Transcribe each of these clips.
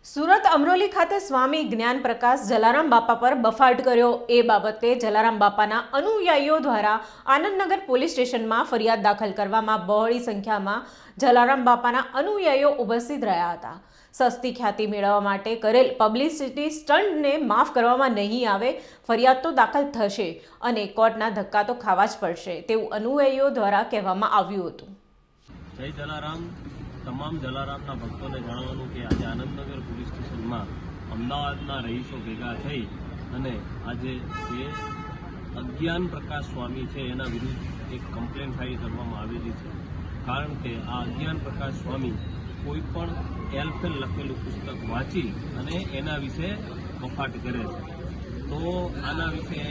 સુરત અમરોલી ખાતે સ્વામી જ્ઞાન પ્રકાશ જલારામ બાપા પર બફાટ કર્યો એ બાબતે જલારામ બાપાના અનુયાયીઓ દ્વારા આનંદનગર પોલીસ સ્ટેશનમાં ફરિયાદ દાખલ કરવામાં બહોળી સંખ્યામાં જલારામ બાપાના અનુયાયીઓ ઉપસ્થિત રહ્યા હતા। સસ્તી ખ્યાતિ મેળવવા માટે કરેલ પબ્લિસિટી સ્ટન્ટને માફ કરવામાં નહીં આવે, ફરિયાદ તો દાખલ થશે અને કોર્ટના ધક્કા તો ખાવા જ પડશે તેવું અનુયાયીઓ દ્વારા કહેવામાં આવ્યું હતું। જય જલારામ। તમામ જલારામના ભક્તોને જણાવવાનું કે આજે આનંદનગર પોલીસ સ્ટેશનમાં અમદાવાદના રહીશો ભેગા થઈ અને આજે જે અજ્ઞાન પ્રકાશ સ્વામી છે એના વિરુદ્ધ એક કમ્પ્લેન ફાઇલ કરવામાં આવેલી છે। કારણ કે આ અજ્ઞાન પ્રકાશ સ્વામી કોઈ પણ એલફેલ લખેલું પુસ્તક વાંચી અને એના વિશે બફાટ કરે છે, તો આના વિશે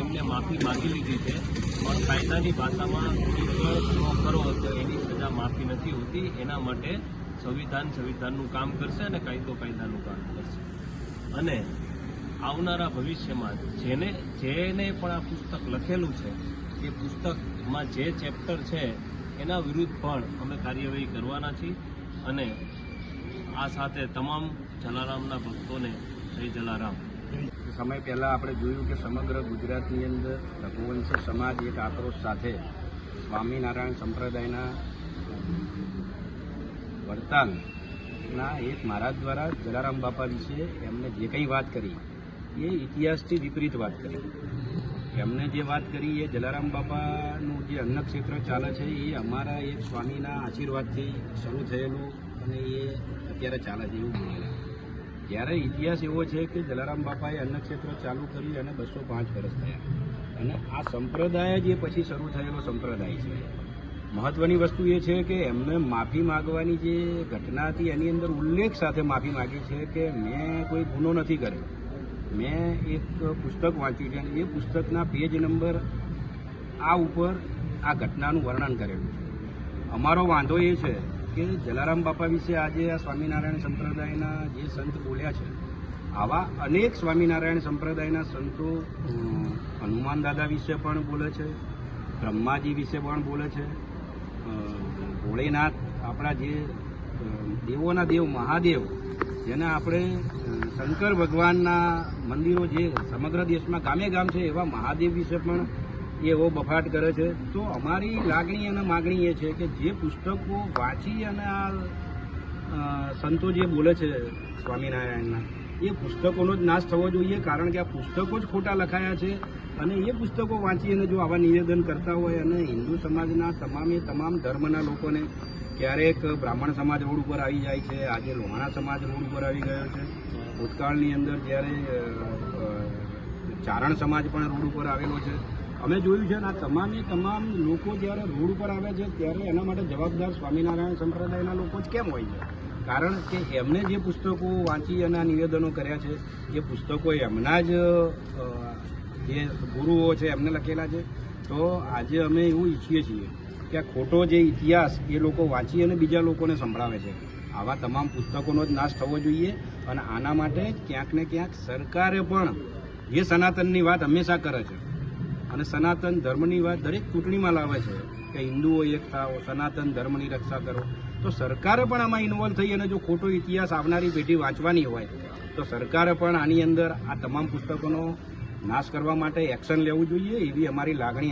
એમને માફી માગી લીધી છે, પણ કાયદાની ભાષામાં ન કરો તો એની સજા માફી નથી હોતી। એના માટે સંવિધાનનું કામ કરશે અને કાયદો કાયદાનું કામ કરશે અને આવનારા ભવિષ્યમાં જેને પણ આ પુસ્તક લખેલું છે એ પુસ્તકમાં જે ચેપ્ટર છે એના વિરુદ્ધ પણ અમે કાર્યવાહી કરવાના છીએ અને આ સાથે તમામ જલારામના ભક્તોને જય જલારામ। સમય પહેલાં આપણે જોયું કે સમગ્ર ગુજરાતની અંદર રઘુવંશી સમાજ એક આક્રોશ સાથે સ્વામિનારાયણ સંપ્રદાયના વડતાલના એક મહારાજ દ્વારા જલારામ બાપા વિશે એમને જે કંઈ વાત કરી એ ઇતિહાસથી વિપરીત વાત કરી। એમને જે વાત કરી એ જલારામ બાપાનું જે અન્નક્ષેત્ર ચાલે છે એ અમારા એક સ્વામીના આશીર્વાદથી શરૂ થયેલું અને એ અત્યારે ચાલે છે એવું બોલેલા। જ્યારે ઇતિહાસ એવો છે કે જલારામ બાપાએ અન્નક્ષેત્ર ચાલુ કરી અને 205 વર્ષ થયા અને આ સંપ્રદાય જે પછી શરૂ થયેલો સંપ્રદાય છે। મહત્વની વસ્તુ એ છે કે એમને માફી માગવાની જે ઘટના હતી એની અંદર ઉલ્લેખ સાથે માફી માગી છે કે મેં કોઈ ગુનો નથી કર્યો, મેં એક પુસ્તક વાંચ્યું છે અને એ પુસ્તકના પેજ નંબર આ ઉપર આ ઘટનાનું વર્ણન કરેલું છે। અમારો વાંધો એ છે કે જલારામ બાપા વિશે આજે આ સ્વામિનારાયણ સંપ્રદાયના જે સંત બોલ્યા છે, આવા અનેક સ્વામિનારાયણ સંપ્રદાયના સંતો હનુમાન દાદા વિશે પણ બોલે છે, બ્રહ્માજી વિશે પણ બોલે છે, ભોળેનાથ આપણા જે દેવોના દેવ મહાદેવ જેને આપણે શંકર ભગવાનના મંદિરો જે સમગ્ર દેશમાં ગામે ગામ છે એવા મહાદેવ વિશે પણ એવો બફાટ કરે છે। તો અમારી લાગણી અને માગણી એ છે કે જે પુસ્તકો વાંચી અને આ સંતો જે બોલે છે સ્વામિનારાયણના એ પુસ્તકોનો જ નાશ થવો જોઈએ, કારણ કે આ પુસ્તકો જ ખોટા લખાયા છે અને એ પુસ્તકો વાંચી અને જો આવા નિવેદન કરતા હોય અને હિન્દુ સમાજના તમામ ધર્મના લોકોને ક્યારેક બ્રાહ્મણ સમાજ રોડ ઉપર આવી જાય છે, આજે લોહાણા સમાજ રોડ ઉપર આવી ગયો છે, ભૂતકાળની અંદર જ્યારે ચારણ સમાજ પણ રોડ ઉપર આવેલો છે। અમે જોયું છે ને આ તમામ લોકો જ્યારે રોડ ઉપર આવે છે ત્યારે એના માટે જવાબદાર સ્વામિનારાયણ સંપ્રદાયના લોકો જ કેમ હોય છે? કારણ કે એમને જે પુસ્તકો વાંચી અને આ નિવેદનો કર્યા છે એ પુસ્તકો એમના જ જે ગુરુઓ છે એમને લખેલા છે। તો આજે અમે એવું ઈચ્છીએ છીએ કે આ ખોટો જે ઇતિહાસ એ લોકો વાંચી અને બીજા લોકોને સંભળાવે છે, આવા તમામ પુસ્તકોનો જ નાશ થવો જોઈએ અને આના માટે ક્યાંક ને ક્યાંક સરકારે પણ જે સનાતનની વાત હંમેશા કરે છે અને સનાતન ધર્મની વાત દરેક ચૂંટણીમાં લાવે છે કે હિન્દુઓ એક થાઓ, સનાતન ધર્મની રક્ષા કરો, તો સરકારે પણ આમાં ઇન્વોલ્વ થઈ અને જો ખોટો ઇતિહાસ આવનારી પેઢી વાંચવાની હોય તો સરકારે પણ આની અંદર આ તમામ પુસ્તકોનો નાશ કરવા માટે એક્શન લેવું જોઈએ, એવી અમારી લાગણી